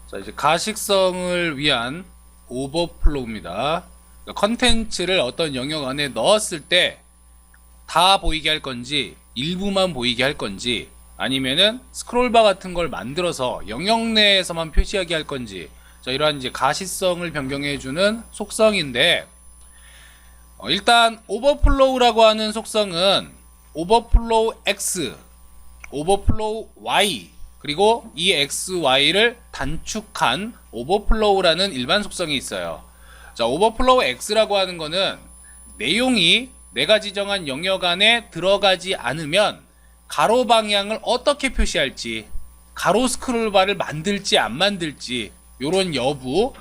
자, 이제 가식성을 위한 오버플로우입니다. 그러니까 컨텐츠를 어떤 영역 안에 넣었을 때 다 보이게 할 건지 일부만 보이게 할 건지 아니면은 스크롤바 같은 걸 만들어서 영역 내에서만 표시하게 할 건지, 자, 이러한 이제 가시성을 변경해주는 속성인데, 일단 오버플로우라고 하는 속성은 오버플로우 X, 오버플로우 Y, 그리고 이 X, Y를 단축한 오버플로우라는 일반 속성이 있어요. 자, 오버플로우 X라고 하는 거는 내용이 내가 지정한 영역 안에 들어가지 않으면 가로 방향을 어떻게 표시할지, 가로 스크롤바를 만들지 안 만들지 요런 여부.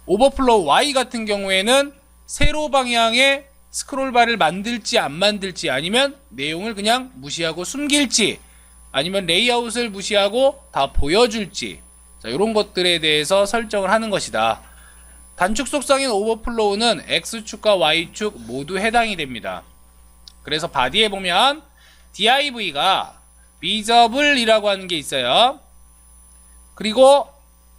오버플로우 Y 같은 경우에는 세로 방향의 스크롤바를 만들지 안 만들지, 아니면 내용을 그냥 무시하고 숨길지, 아니면 레이아웃을 무시하고 다 보여줄지, 자, 이런 것들에 대해서 설정을 하는 것이다. 단축 속성인 오버플로우는 X축과 Y축 모두 해당이 됩니다. 그래서 바디에 보면 div가 visible이라고 하는 게 있어요. 그리고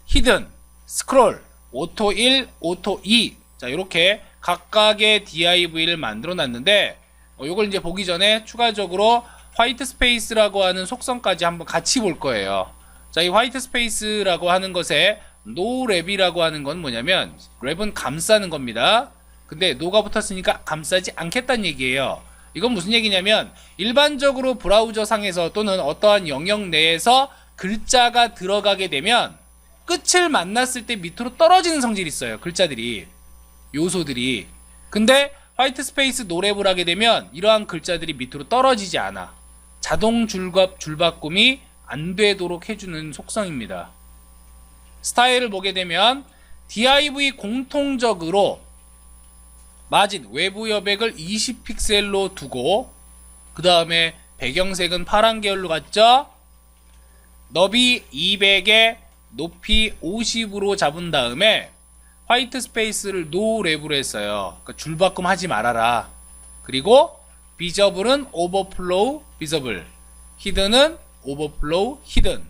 hidden, scroll, auto 1, auto 2, 자, 이렇게 각각의 div를 만들어 놨는데, 이걸 이제 보기 전에 추가적으로 화이트 스페이스라고 하는 속성까지 한번 같이 볼 거예요. 자, 이 화이트 스페이스라고 하는 것에 no 랩이라고 하는 건 뭐냐면, 랩은 감싸는 겁니다. 근데 no가 붙었으니까 감싸지 않겠다는 얘기예요. 이건 무슨 얘기냐면, 일반적으로 브라우저 상에서 또는 어떠한 영역 내에서 글자가 들어가게 되면 끝을 만났을 때 밑으로 떨어지는 성질이 있어요. 글자들이, 요소들이. 근데 화이트 스페이스 노랩을 하게 되면 이러한 글자들이 밑으로 떨어지지 않아. 자동 줄바꿈이 안 되도록 해주는 속성입니다. 스타일을 보게 되면 div 공통적으로 마진 외부 여백을 20픽셀로 두고, 그 다음에 배경색은 파란 계열로 갔죠. 너비 200에 높이 50으로 잡은 다음에 화이트 스페이스를 노 랩으로 했어요. 그러니까 줄바꿈 하지 말아라. 그리고 비저블은 오버플로우 비저블, 히든은 오버플로우 히든,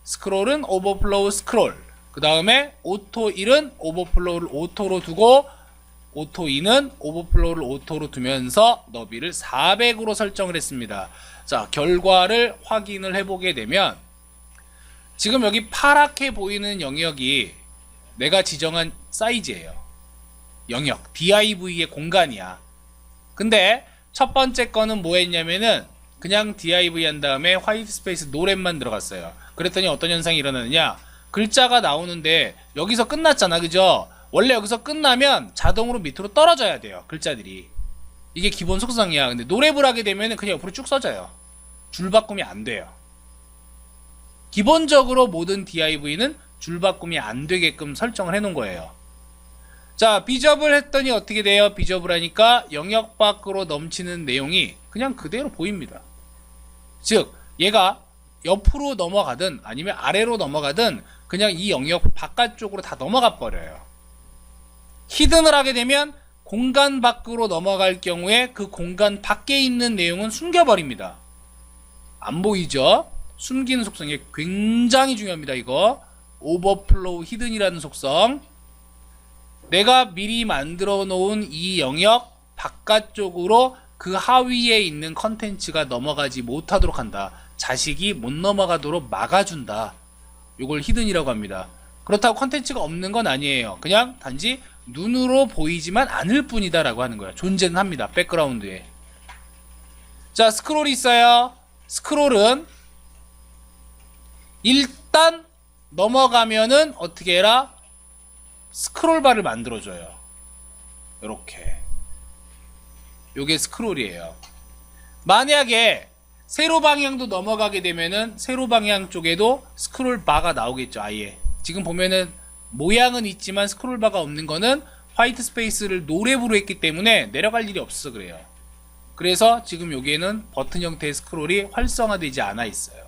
스크롤은 오버플로우 스크롤, 그 다음에 오토 1은 오버플로우를 오토로 두고 오토 2는 오버플로우를 오토로 두면서 너비를 400으로 설정을 했습니다. 자, 결과를 확인을 해보게 되면 지금 여기 파랗게 보이는 영역이 내가 지정한 사이즈예요. 영역, div의 공간이야. 근데 첫 번째 거는 뭐 했냐면은 그냥 div 한 다음에 화이트 스페이스 노랩만 들어갔어요. 그랬더니 어떤 현상이 일어나느냐, 글자가 나오는데 여기서 끝났잖아, 그죠? 원래 여기서 끝나면 자동으로 밑으로 떨어져야 돼요, 글자들이. 이게 기본 속성이야. 근데 노랩을 하게 되면 그냥 옆으로 쭉 써져요. 줄바꿈이 안 돼요. 기본적으로 모든 div는 줄바꿈이 안 되게끔 설정을 해 놓은 거예요. 자, 비저블 했더니 어떻게 돼요? 비저블 하니까 영역 밖으로 넘치는 내용이 그냥 그대로 보입니다. 즉, 얘가 옆으로 넘어가든 아니면 아래로 넘어가든 그냥 이 영역 바깥쪽으로 다 넘어가 버려요. 히든을 하게 되면 공간 밖으로 넘어갈 경우에 그 공간 밖에 있는 내용은 숨겨버립니다. 안 보이죠? 숨기는 속성이 굉장히 중요합니다. 이거 오버플로우 히든이라는 속성. 내가 미리 만들어 놓은 이 영역 바깥쪽으로 그 하위에 있는 컨텐츠가 넘어가지 못하도록 한다. 자식이 못 넘어가도록 막아준다. 이걸 히든이라고 합니다. 그렇다고 컨텐츠가 없는 건 아니에요. 그냥 단지 눈으로 보이지만 않을 뿐이다 라고 하는 거야. 존재는 합니다, 백그라운드에. 자, 스크롤이 있어요. 스크롤은 일단 넘어가면은 어떻게 해라? 스크롤바를 만들어줘요. 요렇게. 요게 스크롤이에요. 만약에 세로 방향도 넘어가게 되면은 세로 방향 쪽에도 스크롤바가 나오겠죠, 아예. 지금 보면은 모양은 있지만 스크롤바가 없는 거는 화이트 스페이스를 노랩으로 했기 때문에 내려갈 일이 없어서 그래요. 그래서 지금 여기에는 버튼 형태의 스크롤이 활성화되지 않아 있어요.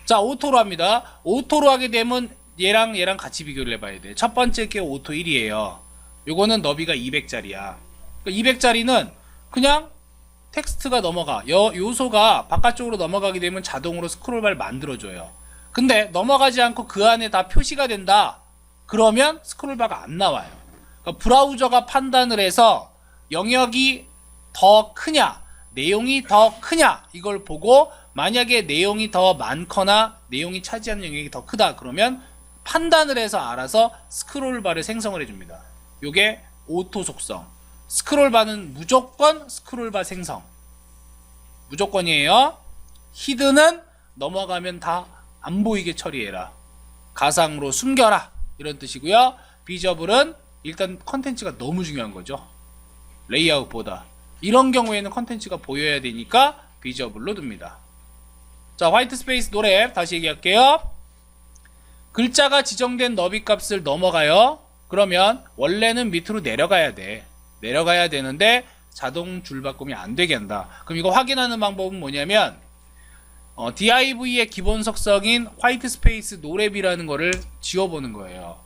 자, 오토로 합니다. 오토로 하게 되면 얘랑 같이 비교를 해봐야 돼. 첫 번째 게 오토 1이에요. 요거는 너비가 200짜리야. 200짜리는 그냥 텍스트가 넘어가, 요소가 바깥쪽으로 넘어가게 되면 자동으로 스크롤바를 만들어줘요. 근데 넘어가지 않고 그 안에 다 표시가 된다. 그러면 스크롤바가 안 나와요. 그러니까 브라우저가 판단을 해서 영역이 더 크냐, 내용이 더 크냐 이걸 보고 만약에 내용이 더 많거나 내용이 차지하는 영역이 더 크다 그러면 판단을 해서 알아서 스크롤바를 생성을 해줍니다. 요게 오토 속성. 스크롤바는 무조건 스크롤바 생성. 무조건이에요. 히든은 넘어가면 다 안 보이게 처리해라. 가상으로 숨겨라. 이런 뜻이고요. 비저블은 일단 컨텐츠가 너무 중요한 거죠. 레이아웃보다. 이런 경우에는 컨텐츠가 보여야 되니까 비저블로 둡니다. 자, 화이트 스페이스 노랩 다시 얘기할게요. 글자가 지정된 너비 값을 넘어가요. 그러면 원래는 밑으로 내려가야 돼. 내려가야 되는데 자동 줄바꿈이 안 되게 한다. 그럼 이거 확인하는 방법은 뭐냐면 DIV의 기본 속성인 화이트 스페이스 노랩이라는 거를 지워보는 거예요.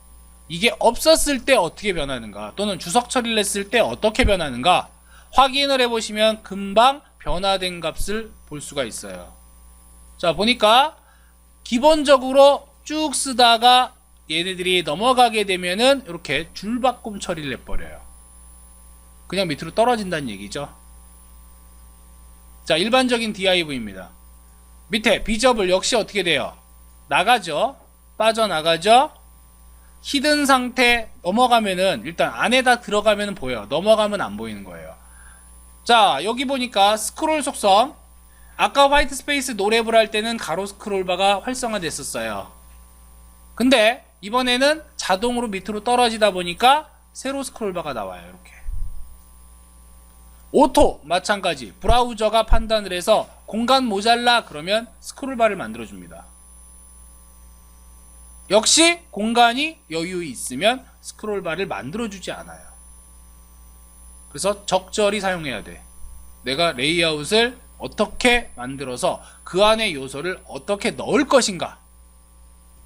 이게 없었을 때 어떻게 변하는가 또는 주석 처리를 했을 때 어떻게 변하는가 확인을 해보시면 금방 변화된 값을 볼 수가 있어요. 자, 보니까 기본적으로 쭉 쓰다가 얘네들이 넘어가게 되면은 이렇게 줄바꿈 처리를 해버려요. 그냥 밑으로 떨어진다는 얘기죠. 자, 일반적인 DIV입니다. 밑에 비저블 역시 어떻게 돼요? 나가죠. 빠져나가죠. 히든 상태 넘어가면은 일단 안에다 들어가면은 보여요. 넘어가면 안 보이는 거예요. 자, 여기 보니까 스크롤 속성. 아까 화이트 스페이스 노랩을 할 때는 가로 스크롤바가 활성화됐었어요. 근데 이번에는 자동으로 밑으로 떨어지다 보니까 세로 스크롤바가 나와요. 이렇게. 오토 마찬가지. 브라우저가 판단을 해서 공간 모자라 그러면 스크롤바를 만들어줍니다. 역시 공간이 여유 있으면 스크롤바를 만들어주지 않아요. 그래서 적절히 사용해야 돼. 내가 레이아웃을 어떻게 만들어서 그 안에 요소를 어떻게 넣을 것인가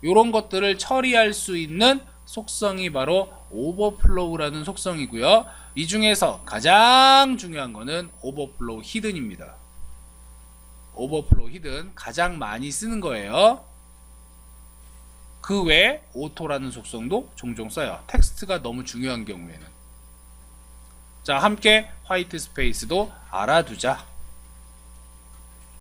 이런 것들을 처리할 수 있는 속성이 바로 오버플로우라는 속성이고요. 이 중에서 가장 중요한 거는 오버플로우 히든입니다. 오버플로우 히든 가장 많이 쓰는 거예요. 그 외에 오토라는 속성도 종종 써요. 텍스트가 너무 중요한 경우에는. 자, 함께 화이트 스페이스도 알아두자.